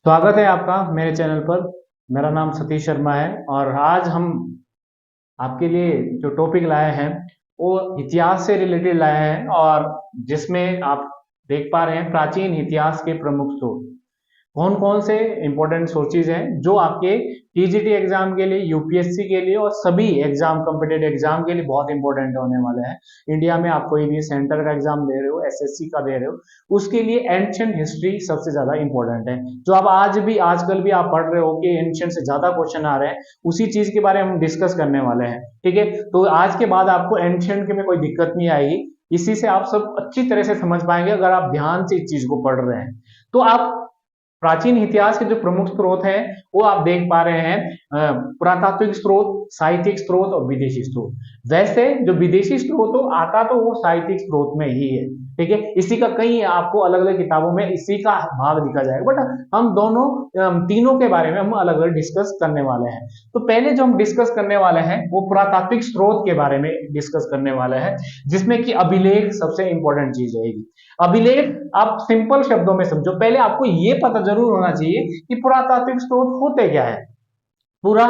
स्वागत है आपका मेरे चैनल पर। मेरा नाम सतीश शर्मा है और आज हम आपके लिए जो टॉपिक लाए हैं वो इतिहास से रिलेटेड लाए हैं और जिसमें आप देख पा रहे हैं प्राचीन इतिहास के प्रमुख स्रोत कौन कौन से इंपॉर्टेंट सोर्सेज हैं जो आपके टीजीटी एग्जाम के लिए, यूपीएससी के लिए और सभी एग्जाम, कॉम्पिटेटिव एग्जाम के लिए बहुत इंपॉर्टेंट होने वाले हैं। इंडिया में आप कोई भी सेंटर का एग्जाम दे रहे हो, एसएससी का दे रहे हो, उसके लिए एंशियंट हिस्ट्री सबसे ज्यादा इंपॉर्टेंट है। जो आप आज भी, आजकल भी आप पढ़ रहे हो कि एंशियंट से ज्यादा क्वेश्चन आ रहे हैं, उसी चीज के बारे में हम डिस्कस करने वाले हैं। ठीक है, तो आज के बाद आपको एंशियंट में कोई दिक्कत नहीं आएगी। इसी से आप सब अच्छी तरह से समझ पाएंगे अगर आप ध्यान से इस चीज को पढ़ रहे हैं। तो आप प्राचीन इतिहास के जो प्रमुख स्रोत हैं वो आप देख पा रहे हैं, पुरातात्विक स्रोत, साहित्यिक स्रोत और विदेशी स्रोत। वैसे जो विदेशी स्रोत हो आता तो वो साहित्यिक स्रोत में ही है। ठीक है, इसी का कई आपको अलग अलग किताबों में इसी का भाग दिखा जाएगा, बट हम दोनों तीनों के बारे में हम अलग अलग डिस्कस करने वाले हैं। तो पहले जो हम डिस्कस करने वाले हैं वो पुरातात्विक स्रोत के बारे में डिस्कस करने वाले हैं, जिसमें कि अभिलेख सबसे इंपॉर्टेंट चीज रहेगी। अभिलेख आप सिंपल शब्दों में समझो, पहले आपको ये पता जरूर होना चाहिए कि पुरातात्विक स्रोत होते क्या है। पूरा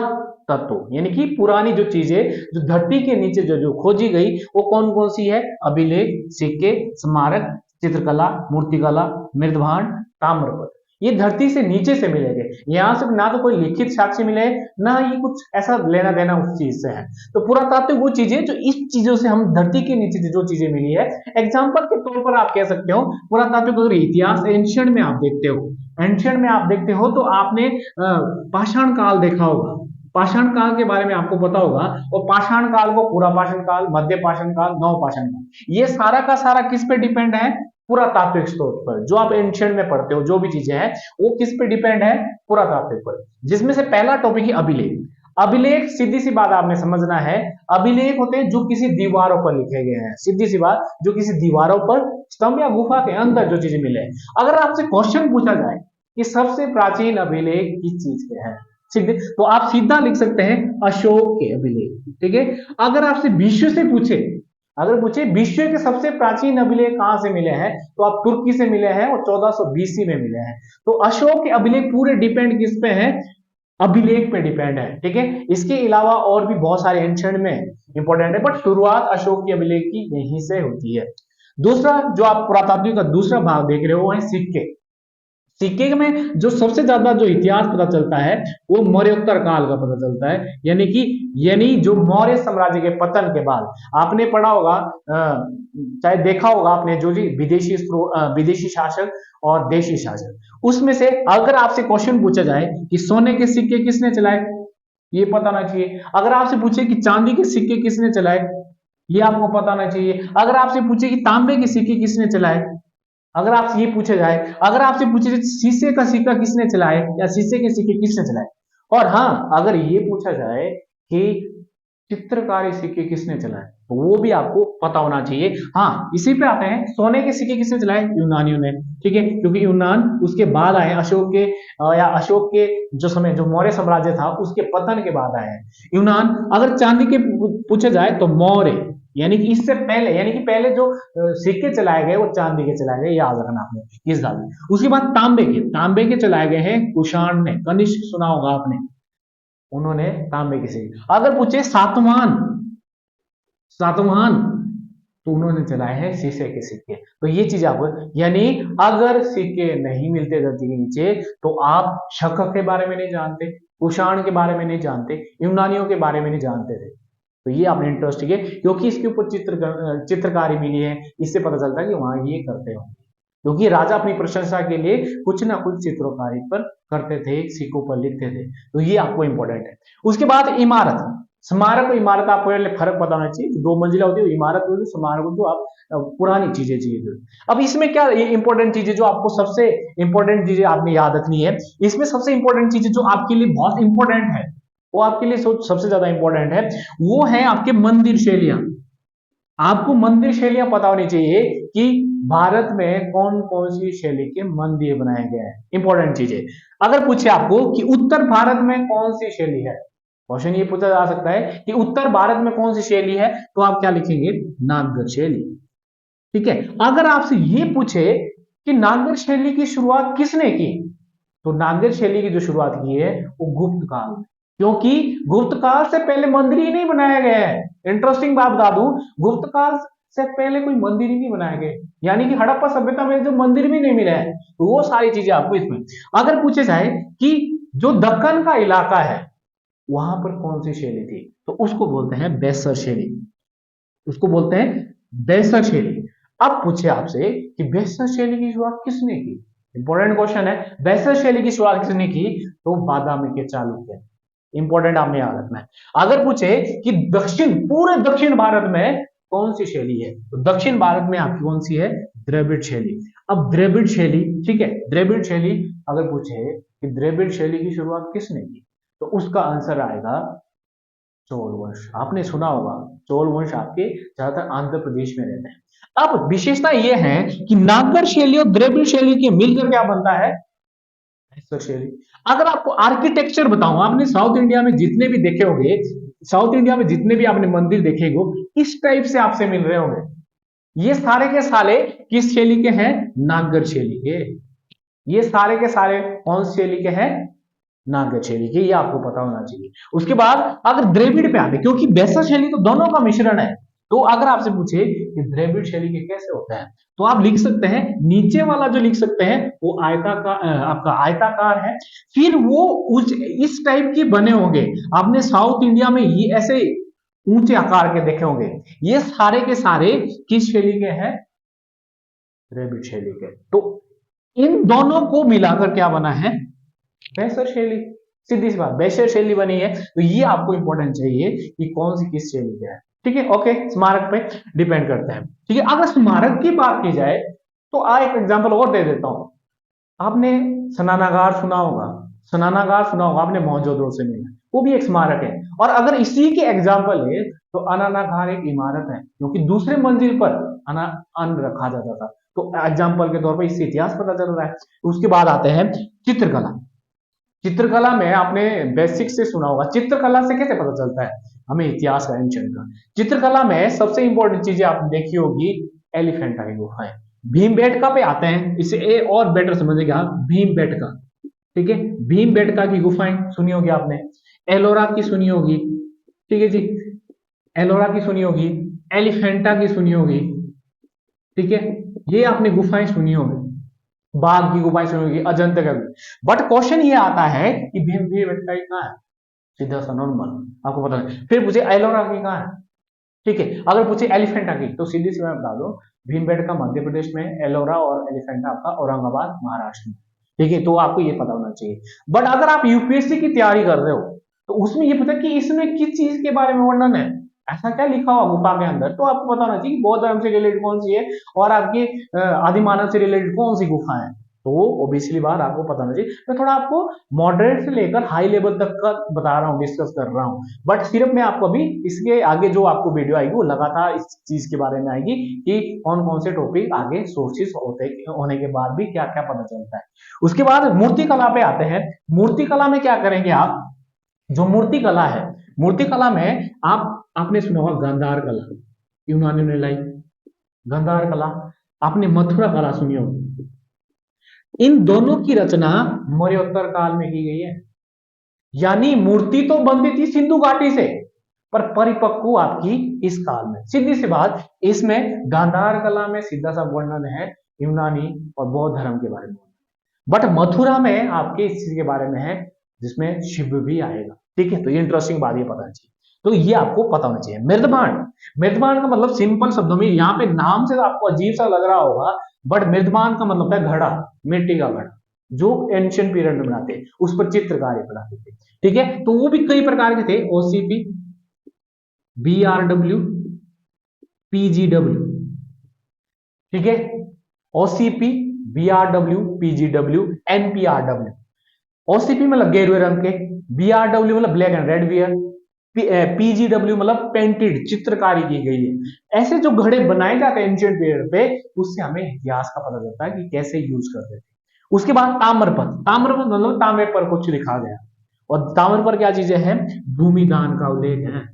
तत्व यानी कि पुरानी जो चीजें जो धरती के नीचे जो जो खोजी गई वो कौन कौन सी है? अभिलेख, सिक्के, स्मारक, चित्रकला, मूर्तिकला, मृदभांड, ताम्रपत्र। ये धरती से नीचे से मिलेंगे। यहां से ना तो कोई लिखित साक्ष्य मिले, ना ये कुछ ऐसा लेना देना उस चीज से है। तो पुरातात्विक वो चीजें जो इस चीजों से हम धरती के नीचे से जो चीजें मिली है। एग्जाम्पल के तौर पर आप कह सकते हो पुरातात्विक अगर इतिहास एंशियंट में आप देखते हो, एंशियंट में आप देखते हो तो आपने पाषाण काल देखा होगा। पाषाण काल के बारे में आपको पता होगा, और पाषाण काल को पूरा पाषाण काल, मध्य पाषाण काल, नव पाषाण काल, ये सारा का सारा किस पे डिपेंड है? पुरातात्विक स्रोत पर। जो आप एंशियंट में पढ़ते हो जो भी चीजें हैं वो किस पे डिपेंड है? पुरातात्विक पर। जिसमें से पहला टॉपिक है अभिलेख। अभिलेख सीधी सी बात आपने समझना है, अभिलेख होते हैं जो किसी दीवारों पर लिखे गए हैं। सीधी सी बात, जो किसी दीवारों पर, स्तंभ या गुफा के अंदर जो चीजें मिले। अगर आपसे क्वेश्चन पूछा जाए कि सबसे प्राचीन अभिलेख किस चीज के हैं, सीधे तो आप सीधा लिख सकते हैं अशोक के अभिलेख। ठीक है, अगर आपसे विश्व से पूछे, अगर पूछे विश्व के सबसे प्राचीन अभिलेख कहां से मिले हैं, तो आप तुर्की से मिले हैं और 1400 बीसी में मिले हैं। तो अशोक के अभिलेख पूरे डिपेंड किस पे हैं? अभिलेख पे डिपेंड है। ठीक है, इसके अलावा और भी बहुत सारे एंशियंट में इंपॉर्टेंट है, बट शुरुआत अशोक के अभिलेख की यहीं से होती है। दूसरा जो आप पुरातात्विक का दूसरा भाग देख रहे हो वो है सिक्के। सिक्के में जो सबसे ज्यादा जो इतिहास पता चलता है वो मौर्योत्तर काल का पता चलता है, यानी जो मौर्य साम्राज्य के पतन के बाद आपने पढ़ा होगा, चाहे देखा होगा आपने, जो जी विदेशी शासक और देशी शासक, उसमें से अगर आपसे क्वेश्चन पूछा जाए कि सोने के सिक्के किसने चलाए, ये पता ना चाहिए। अगर आपसे पूछे कि चांदी के सिक्के किसने चलाए, ये आपको पता ना चाहिए। अगर आपसे पूछे कि तांबे के सिक्के किसने चलाए, अगर आपसे ये पूछा जाए, अगर आपसे पूछे शीशे का सिक्का किसने चलाए या शीशे के सिक्के किसने चलाए, और हाँ अगर ये पूछा जाए कि चित्रकारी सिक्के किसने चलाए, तो वो भी आपको पता होना चाहिए। हाँ, इसी पे आते हैं, सोने के सिक्के किसने चलाए? यूनानियों ने। ठीक है, क्योंकि यूनान उसके बाद आए, अशोक के या अशोक के जो समय जो मौर्य साम्राज्य था उसके पतन के बाद आए हैं यूनान। अगर चांदी के पूछा जाए तो मौर्य, यानी कि इससे पहले, यानी कि पहले जो सिक्के चलाए गए वो चांदी के चलाए गए, याद रखना आपने इस बात में। उसके बाद तांबे के चलाए गए हैं कुषाण ने, कनिष्क सुना होगा आपने, उन्होंने तांबे के सिक्के। अगर पूछे सातवाहन, सातवाहन तो उन्होंने चलाए हैं शीशे के सिक्के। तो ये चीज आपको, यानी अगर सिक्के नहीं मिलते धरती के नीचे तो आप शक के बारे में नहीं जानते, कुषाण के बारे में नहीं जानते, यूनानियों के बारे में नहीं जानते थे। तो ये आपने इंटरेस्ट है क्योंकि इसके ऊपर चित्रकारी मिली है, इससे पता चलता है कि वहां ये करते हो, क्योंकि राजा अपनी प्रशंसा के लिए कुछ ना कुछ चित्रकारी पर करते थे, सिक्कों पर लिखते थे। तो ये आपको इंपॉर्टेंट है। उसके बाद इमारत, स्मारक और इमारत आपको फर्क पता होना चाहिए। दो मंजिला होती है इमारत, होती है स्मारक, जो आप पुरानी चीजें चाहिए। अब इसमें क्या इंपॉर्टेंट चीजें जो आपको सबसे इंपॉर्टेंट चीजें आपने याद रखनी है, इसमें सबसे इंपॉर्टेंट चीजें जो आपके लिए बहुत इंपॉर्टेंट है, वो आपके लिए सबसे ज्यादा इंपॉर्टेंट है, वो है आपके मंदिर शैलियां। आपको मंदिर शैलियां पता होनी चाहिए कि भारत में कौन कौन सी शैली के मंदिर बनाए गए हैं, इंपॉर्टेंट चीजें। अगर पूछे आपको कि उत्तर भारत में कौन सी शैली है, क्वेश्चन ये पूछा जा सकता है कि उत्तर भारत में कौन सी शैली है, तो आप क्या लिखेंगे? नागगर शैली। ठीक है, अगर आपसे ये पूछे कि नागगर शैली की शुरुआत किसने की, तो नागर शैली की जो शुरुआत की है वो गुप्त काल में, क्योंकि गुप्त काल से पहले मंदिर ही नहीं बनाया गया है। इंटरेस्टिंग बात बता दूं, गुप्त काल से पहले कोई मंदिर ही नहीं बनाए गए, यानी कि हड़प्पा सभ्यता में जो मंदिर भी नहीं मिला है, तो वो सारी चीजें आपको इसमें अगर पूछे जाए कि जो दक्कन का इलाका है वहां पर कौन सी शैली थी, तो उसको बोलते हैं बैसर शैली, उसको बोलते हैं बैसर शैली। अब पूछे आपसे कि बैसर शैली की शुरुआत किसने की, इंपॉर्टेंट क्वेश्चन है, बैसर शैली की शुरुआत किसने की, तो बादामी के चालुक्य, इंपॉर्टेंट आपने याद रखना है। अगर पूछे कि पूरे दक्षिण भारत में कौन सी शैली है, तो दक्षिण भारत में आपकी कौन सी है, द्रविड़ शैली। अब द्रविड़ शैली, ठीक है, द्रविड़ शैली अगर पूछे कि द्रविड़ शैली की शुरुआत किसने की, तो उसका आंसर आएगा चोल वंश। आपने सुना होगा चोल वंश आपके ज्यादातर आंध्र प्रदेश में रहते हैं। अब विशेषता यह है कि नागर शैली और द्रविड़ शैली के मिलकर क्या बनता है, बैसर शैली। अगर आपको आर्किटेक्चर बताऊं, आपने साउथ इंडिया में जितने भी देखे होंगे, साउथ इंडिया में जितने भी आपने मंदिर देखे होंगे इस टाइप से आपसे मिल रहे होंगे, ये सारे के सारे किस शैली के हैं, नागर शैली के। ये सारे के सारे कौन सी शैली के हैं, नागर शैली के, ये आपको पता होना चाहिए। उसके बाद अगर द्रविड़ पे आते, क्योंकि बैसर शैली तो दोनों का मिश्रण है, तो अगर आपसे पूछे कि द्रविड़ शैली के कैसे होता है, तो आप लिख सकते हैं, नीचे वाला जो लिख सकते हैं वो आयताकार, आपका आयताकार है, फिर वो इस टाइप के बने होंगे। आपने साउथ इंडिया में ये ऐसे ऊंचे आकार के देखे होंगे, ये सारे के सारे किस शैली के हैं, द्रविड़ शैली के। तो इन दोनों को मिलाकर क्या बना है, बैसर शैली। सीधी सी बात, बैसर शैली बनी है, तो ये आपको इंपॉर्टेंट चाहिए कि कौन सी किस शैली का है, ठीक है। ओके, स्मारक पे डिपेंड करते हैं, ठीक है। अगर स्मारक की बात की जाए तो एक एग्जांपल और दे देता हूं, आपने स्नानागार सुना होगा, स्नानागार सुना होगा आपने मोहनजोदड़ो से मिला, वो भी एक स्मारक है। और अगर इसी के एग्जाम्पल है तो अनानागार एक इमारत है, क्योंकि दूसरे मंजिल पर अन्न रखा जाता था, तो एग्जाम्पल के तौर पर इससे इतिहास पता चल रहा है। उसके बाद आते हैं चित्रकला। चित्रकला में आपने बेसिक से सुना होगा, चित्रकला से कैसे पता चलता है हमें इतिहास का, एंशिएंट का। चित्रकला में सबसे इंपॉर्टेंट चीजें आपने देखी होगी, एलिफेंटा की गुफाएं। भीमबेटका पे आते हैं, इसे ए और बेटर समझेगा, भीमबेटका, ठीक है, भीमबेटका की गुफाएं सुनी होगी आपने, एलोरा की सुनी होगी, ठीक है जी, एलोरा की सुनी होगी, एलिफेंटा की सुनी होगी, ठीक है, ये आपने गुफाएं सुनी होगी, बाघ की गुफाएं सुनी होगी, अजंता का। बट क्वेश्चन ये आता है कि भीमबेटका कहाँ है, सीधा सा नॉर्मल, आपको पता नहीं। फिर पूछे एलोरा की कहाँ है, ठीक है। अगर पूछे एलिफेंटा की, तो सीधी सी मैं बता दूं, भीमबेटका मध्य प्रदेश में, एलोरा और एलिफेंटा आपका औरंगाबाद महाराष्ट्र में, ठीक है। तो आपको ये पता होना चाहिए। बट अगर आप यूपीएससी की तैयारी कर रहे हो तो उसमें ये पता कि इसमें किस चीज के बारे में वर्णन है, ऐसा क्या लिखा हुआ गुफा के अंदर, तो आपको पता होना चाहिए बौद्ध धर्म से रिलेटेड कौन सी है और आपके आदि मानव से रिलेटेड कौन सी गुफा है, तो वो ओबियसली बात आपको पता होना चाहिए। मैं थोड़ा आपको मॉडरेट से लेकर हाई लेवल तक का बता रहा हूँ, डिस्कस कर रहा हूँ, बट सिर्फ मैं आपको अभी इसके आगे जो आपको वीडियो आएगी वो लगातार इस चीज के बारे में आएगी कि कौन कौन से टॉपिक आगे सोर्सेस होने के बाद भी क्या क्या पता चलता है। उसके बाद मूर्ति कला पे आते हैं। मूर्ति कला में क्या करेंगे आप, जो मूर्ति कला है, मूर्ति कला में आपने सुना होगा गांधार कला, यूनानियों ने लाई गांधार कला, आपने मथुरा कला सुनी होगी। इन दोनों की रचना मौर्योत्तर काल में की गई है, यानी मूर्ति तो बनती थी सिंधु घाटी से, पर परिपक्व आपकी इस काल में। सीधी सी बात, इसमें गांधार कला में सीधा सा वर्णन है यूनानी और बौद्ध धर्म के बारे में, बट मथुरा में आपके इस चीज के बारे में है जिसमें शिव भी आएगा, ठीक है। तो ये इंटरेस्टिंग बात ये पता चाहिए, तो ये आपको पता होना चाहिए। मृदबाण, मृदबाण का मतलब सिंपल शब्दों में, यहाँ पे नाम से तो आपको अजीब सा लग रहा होगा, बट मृदबाण का मतलब है घड़ा, मिट्टी का घड़ा, जो एंशिएंट पीरियड में बनाते, उस पर चित्रकारी बनाते थे, ठीक है। तो वो भी कई प्रकार के थे, ओसीपी, बीआरडब्ल्यू, पीजीडब्ल्यू, ठीक है, ओसीपी, बीआरडब्ल्यू, पीजीडब्ल्यू, एनपीआरडब्ल्यू। ओसीपी मतलब गेरुए रंग के, बीआरडब्ल्यू मतलब black and red wear, PGW मतलब पेंटेड, चित्रकारी की गई है। ऐसे जो घड़े बनाए जाते हैं एंशिएंट पीरियड पे, उससे हमें इतिहास का पता चलता है कि कैसे यूज करते थे। उसके बाद ताम्रपत्र, ताम्रपत्र मतलब तांबे पर कुछ लिखा गया, और ताम्र पर क्या चीजें हैं, भूमि दान का उल्लेख है,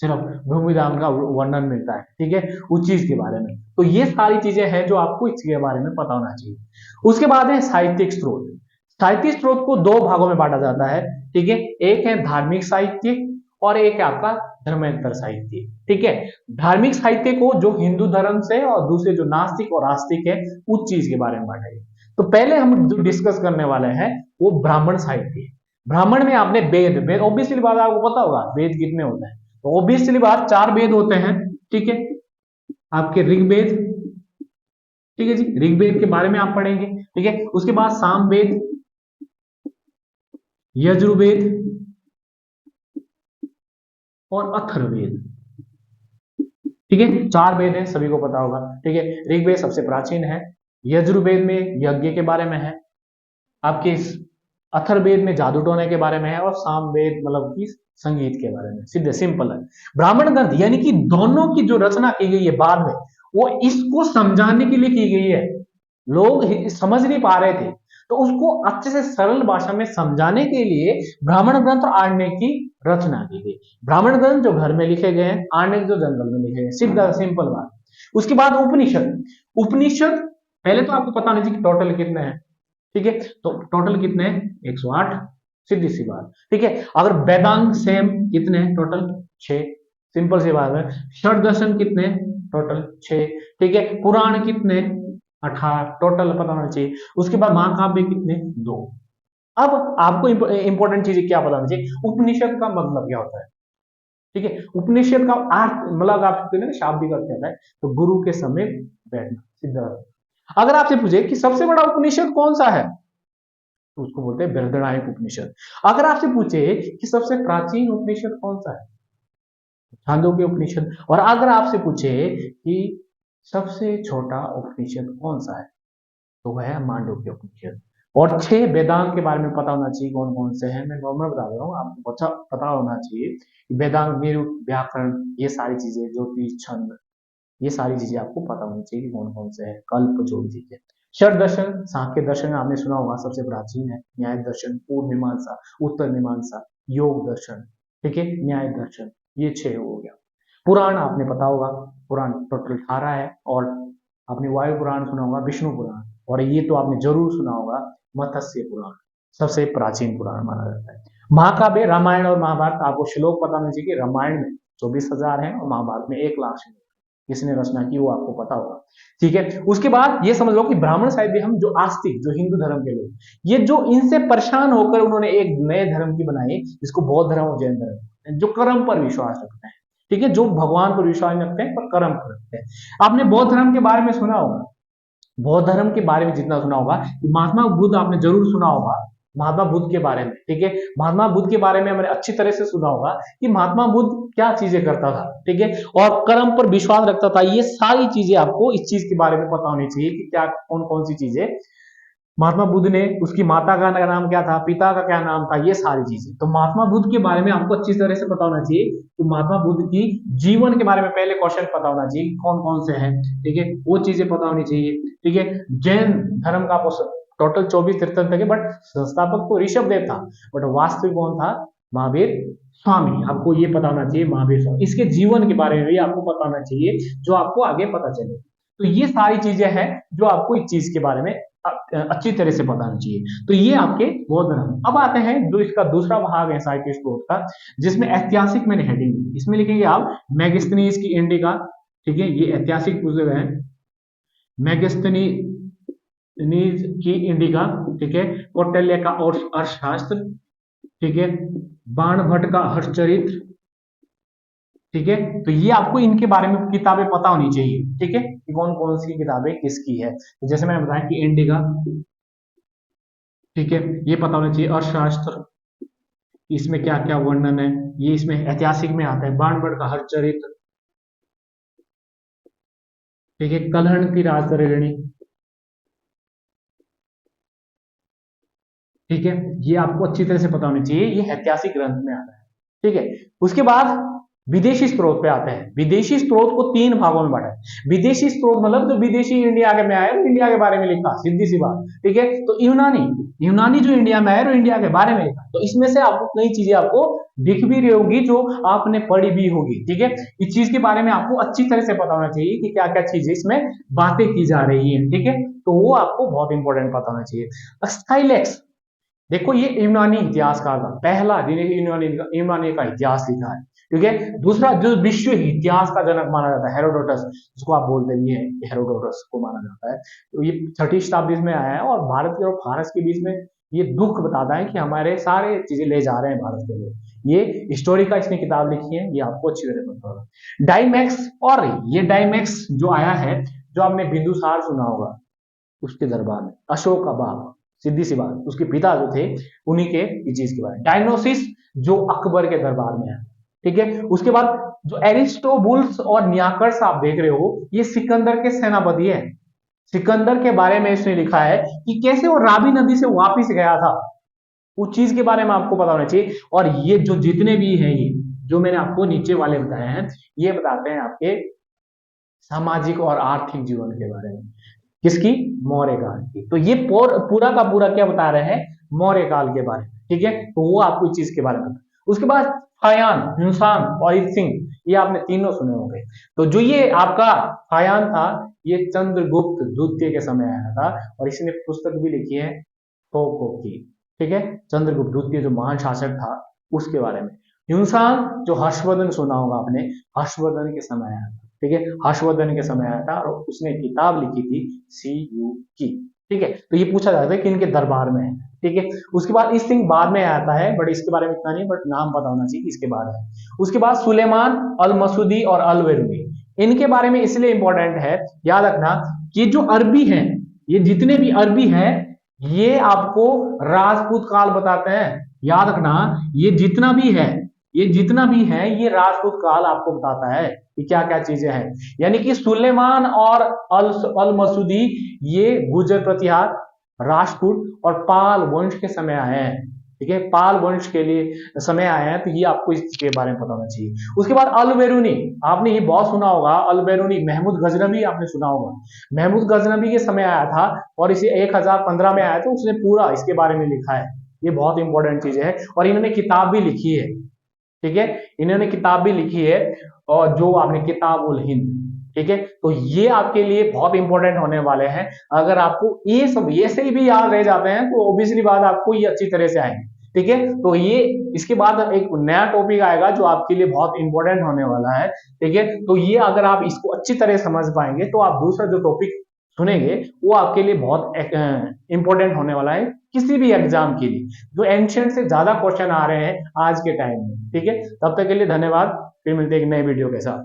सिर्फ भूमिदान का वर्णन मिलता है, ठीक है, उस चीज के बारे में। तो ये सारी चीजें हैं जो आपको इसके बारे में पता होना चाहिए। उसके बाद है साहित्यिक स्रोत। साहित्यिक स्रोत को दो भागों में बांटा जाता है, ठीक है, एक है धार्मिक साहित्य और एक है आपका धर्मांतर साहित्य, ठीक है। धार्मिक साहित्य को जो हिंदू धर्म से और दूसरे जो नास्तिक और आस्तिक है उस चीज के बारे में बांटा गया। तो पहले हम जो डिस्कस करने वाले हैं वो ब्राह्मण साहित्य। ब्राह्मण में आपने वेद, वेद ऑब्वियसली बात आपको पता होगा वेद कितने होते हैं, तो ऑब्वियसली बात 4 वेद होते हैं, ठीक है। आपके ऋग्वेद, ठीक है जी, ऋग्वेद के बारे में आप पढ़ेंगे, ठीक है। उसके बाद सामवेद, यजुर्वेद और अथर्ववेद, ठीक है। 4 वेद है, सभी को पता होगा, ठीक है। ऋग्वेद सबसे प्राचीन है, यजुर्वेद में यज्ञ के बारे में है, आपके अथर्ववेद में जादू टोने के बारे में है, और सामवेद मतलब कि संगीत के बारे में। सीधे सिंपल है। ब्राह्मण ग्रंथ यानी कि दोनों की जो रचना की गई है बाद में, वो इसको समझाने के लिए की गई है। लोग समझ नहीं पा रहे थे तो उसको अच्छे से सरल भाषा में समझाने के लिए ब्राह्मण ग्रंथ और आरण्यक की रचना की गई। ब्राह्मण ग्रंथ जो घर में लिखे गए हैं, आरण्यक जो जंगल में लिखे गए, सीधा सिंपल बात। उसके बाद उपनिषद। उपनिषद पहले तो आपको पता नहीं चाहिए कि टोटल कितने हैं, ठीक है। तो टोटल कितने हैं? 108, सीधी सी बात, ठीक है। अगर वेदांग सेम कितने हैं? टोटल 6, सिंपल सी बात है। षड दर्शन कितने? टोटल 6, ठीक है। पुराण कितने? 18, टोटल पता होना चाहिए। उसके बाद महाकाव्य कितने? 2। अब आपको इंपॉर्टेंट चीज क्या पता होना चाहिए, उपनिषद का मतलब क्या होता है, ठीक है। उपनिषद का अर्थ मतलब आप सकते हैं शाब्दिक अर्थ क्या है, तो गुरु के समीप बैठना, सीधा। अगर आपसे पूछे कि सबसे बड़ा उपनिषद कौन सा है, तो उसको बोलते हैं बृहदारण्यक उपनिषद। अगर आपसे पूछे कि सबसे प्राचीन उपनिषद कौन सा है, छांदोग्य उपनिषद। और अगर आपसे पूछे कि सबसे छोटा उपनिषद कौन सा है, तो वह है मांडुक्य उपनिषद। और 6 वेदांग के बारे में पता होना चाहिए कौन कौन से हैं, मैं नॉर्मल बता रहा हूँ, आपको अच्छा पता होना चाहिए कि वेदांग, निरुक्त, व्याकरण, ये सारी चीजें, ज्योतिष, छंद, ये सारी चीजें आपको पता होनी चाहिए कि कौन कौन से हैं, कल्प, जो भी चीजें। षड दर्शन, सांख्य दर्शन आपने सुना होगा सबसे प्राचीन है। न्याय दर्शन, पूर्व मीमांसा, उत्तर मीमांसा, योग दर्शन, ठीक है, न्याय दर्शन, ये 6 हो गया। पुराण आपने पता होगा, पुराण टोटल 18 है। और आपने वायु पुराण सुना होगा, विष्णु पुराण, और ये तो आपने जरूर सुना होगा मत्स्य पुराण, सबसे प्राचीन पुराण माना जाता है। महाकाव्य, रामायण और महाभारत, आपको श्लोक पता होना चाहिए कि रामायण में 24,000 है और महाभारत में 1,00,000 श्लोक। किसने रचना की वो आपको पता होगा, ठीक है। उसके बाद ये समझ लो कि ब्राह्मण साहित्य, हम जो आस्तिक, जो हिंदू धर्म के लोग, ये जो इनसे परेशान होकर उन्होंने एक नए धर्म की बनाई, जिसको बौद्ध धर्म और जैन धर्म, जो कर्म पर विश्वास रखते हैं, ठीक है, जो भगवान पर विश्वास रखते हैं पर कर्म पर रखते हैं। आपने बौद्ध धर्म के बारे में सुना होगा, बौद्ध धर्म के बारे में जितना सुना होगा, महात्मा बुद्ध आपने जरूर सुना होगा, महात्मा बुद्ध के बारे में, ठीक है। महात्मा बुद्ध के बारे में हमने अच्छी तरह से सुना होगा कि महात्मा बुद्ध क्या चीजें करता था, ठीक है, और कर्म पर विश्वास रखता था। ये सारी चीजें आपको इस चीज के बारे में पता होनी चाहिए कि क्या कौन कौन सी चीजें महात्मा बुद्ध ने, उसकी माता का नाम क्या था, पिता का क्या नाम था, ये सारी चीजें। तो महात्मा बुद्ध के बारे में आपको अच्छी तरह से पता होना चाहिए कि महात्मा बुद्ध की जीवन के बारे में पहले क्वेश्चन पता होना चाहिए कौन कौन से हैं, ठीक है, वो चीजें पता होनी चाहिए, ठीक है। जैन धर्म का टोटल 24 तीर्थंकर थे, बट संस्थापक तो ऋषभ देव था, बट वास्तविक कौन था, महावीर स्वामी। आपको ये पता होना चाहिए, महावीर स्वामी, इसके जीवन के बारे में भी आपको पता होना चाहिए, जो आपको आगे पता चले। तो ये सारी चीजें हैं जो आपको इस चीज के बारे में अच्छी तरह से पता होना चाहिए। तो ये आपके बौद्ध धर्म। अब आते हैं जो इसका दूसरा भाग है साहित्य स्रोत का, जिसमें ऐतिहासिक मैंने हेडिंग दी, इसमें लिखेंगे आप मेगास्थनीज की इंडिका, ठीक है, ये ऐतिहासिक पुस्तक है, मेगास्थनीज की इंडिका, ठीक है, कौटिल्य का और अर्थशास्त्र, ठीक है, बाणभट्ट का हर्षचरित्र, ठीक है। तो ये आपको इनके बारे में किताबें पता होनी चाहिए, ठीक है, कि कौन कौन सी किताबें किसकी है। तो जैसे मैंने बताया कि इंडिका, ठीक है, ये पता होना चाहिए। अर्थशास्त्र, इसमें क्या क्या वर्णन है, ये इसमें ऐतिहासिक में आता है। बाणभट्ट का हर्षचरित्र, ठीक है, कलहण की राजतरंगिणी, ठीक है, ये आपको अच्छी तरह से पता होनी चाहिए, ये ऐतिहासिक ग्रंथ में आता है, ठीक है। उसके बाद विदेशी स्रोत पे आते हैं। विदेशी स्रोत को 3 भागों में बांटा है। विदेशी स्रोत मतलब जो विदेशी इंडिया के में आए, इंडिया के बारे में लिखा, सीधी सी बात, ठीक है। तो यूनानी जो इंडिया में आए और इंडिया के बारे में लिखा, तो इसमें से आपको कई चीजें आपको दिख भी रही होगी जो आपने पढ़ी भी होगी, ठीक है। इस चीज के बारे में आपको अच्छी तरह से पता होना चाहिए कि क्या क्या चीजें इसमें बातें की जा रही है, ठीक है। तो वो आपको बहुत इंपॉर्टेंट पता होना चाहिए। स्काइलैक्स, देखो ये यूनानी इतिहासकार का पहला, जिन्हें यूनानी का इतिहास लिखा है, ठीक है। दूसरा जो विश्व इतिहास का जनक माना जाता है, हेरोडोटस, जिसको आप बोलते भी हैं, हेरोडोटस को माना जाता है। तो ये 6ठी शताब्दी में आया है और भारत के और फारस के बीच में ये दुख बताता है कि हमारे सारे चीजें ले जा रहे हैं भारत के लोग। ये हिस्टोरी का इसने किताब लिखी है, ये आपको अच्छी तरह पता होगा। डाइमैक्स, और ये डाइमैक्स जो आया है, जो आपने बिंदुसार सुना होगा, उसके दरबार में अशोक का बाप, सीधी सी बात, उसके पिता जो थे उन्हीं के चीज के बारे में। डायनोसिस जो अकबर के दरबार में है, ठीक है। उसके बाद जो एरिस्टोबुल्स और नियाकर्स आप देख रहे हो, ये सिकंदर के सेनापति है। सिकंदर के बारे में इसने लिखा है कि कैसे वो रावी नदी से वापिस गया था, उस चीज के बारे में आपको पता होना चाहिए। और ये जो जितने भी हैं, ये जो मैंने आपको नीचे वाले बताए हैं, ये बताते हैं आपके सामाजिक और आर्थिक जीवन के बारे में। किसकी? मौर्य काल की। तो ये पूरा का पूरा क्या बता रहे हैं? मौर्य काल के बारे में, ठीक है। तो वो आपको इस चीज के बारे में। उसके बाद फायान, हिंसान और सिंह, ये आपने तीनों सुने होंगे। तो जो ये आपका फायान था, ये चंद्रगुप्त द्वितीय के समय आया था और इसने पुस्तक भी लिखी है खो की, ठीक है। चंद्रगुप्त द्वितीय जो महान शासक था, उसके बारे में। हिंसान जो हर्षवर्धन सुना होगा आपने, हर्षवर्धन के समय आया था, ठीक है। हर्षवर्धन के समय आया था और उसने किताब लिखी थी CU की, ठीक है। तो ये पूछा जाता है कि इनके दरबार में है, ठीक है। उसके बाद इस सिंह बाद में आता है, बट इसके बारे में इतना नहीं, बट नाम पता होना चाहिए इसके बाद है। उसके बाद सुलेमान, अल मसूदी और अल बेरूनी, इनके बारे में इसलिए इंपॉर्टेंट है, याद रखना कि जो अरबी हैं, ये जितने भी अरबी हैं, ये आपको राजपूत काल बताते हैं। याद रखना, ये जितना भी है, ये राजपूत काल आपको बताता है कि क्या क्या चीजें हैं। यानी कि सुलेमान और अल मसूदी ये गुर्जर प्रतिहार, राजपूत और पाल वंश के समय आए हैं, ठीक है। पाल वंश के लिए समय आए हैं, तो ये आपको इसके बारे में पता होना चाहिए। उसके बाद अल बेरूनी, आपने ये बहुत सुना होगा, अल बेरूनी, महमूद गजनबी आपने सुना होगा। महमूद गजनबी के समय आया था और इसे 1015 में आया था, उसने पूरा इसके बारे में लिखा है। ये बहुत इंपॉर्टेंट चीज है और इन्होंने किताब भी लिखी है, ठीक है। इन्होंने किताब भी लिखी है, और जो आपने किताब उल हिंद, ठीक है। तो ये आपके लिए बहुत इंपॉर्टेंट होने वाले हैं। अगर आपको ये सब ऐसे ही भी याद रह जाते हैं, तो ऑब्वियसली बात आपको ये अच्छी तरह से आएंगे, ठीक है। तो ये इसके बाद एक नया टॉपिक आएगा जो आपके लिए बहुत इंपॉर्टेंट होने वाला है, ठीक है। तो ये अगर आप इसको अच्छी तरह समझ पाएंगे, तो आप दूसरा जो टॉपिक सुनेंगे वो आपके लिए बहुत इंपॉर्टेंट होने वाला है, किसी भी एग्जाम के लिए, जो एंशिएंट से ज्यादा क्वेश्चन आ रहे हैं आज के टाइम में, ठीक है। तब तक के लिए धन्यवाद, फिर मिलते हैं एक नए वीडियो के साथ।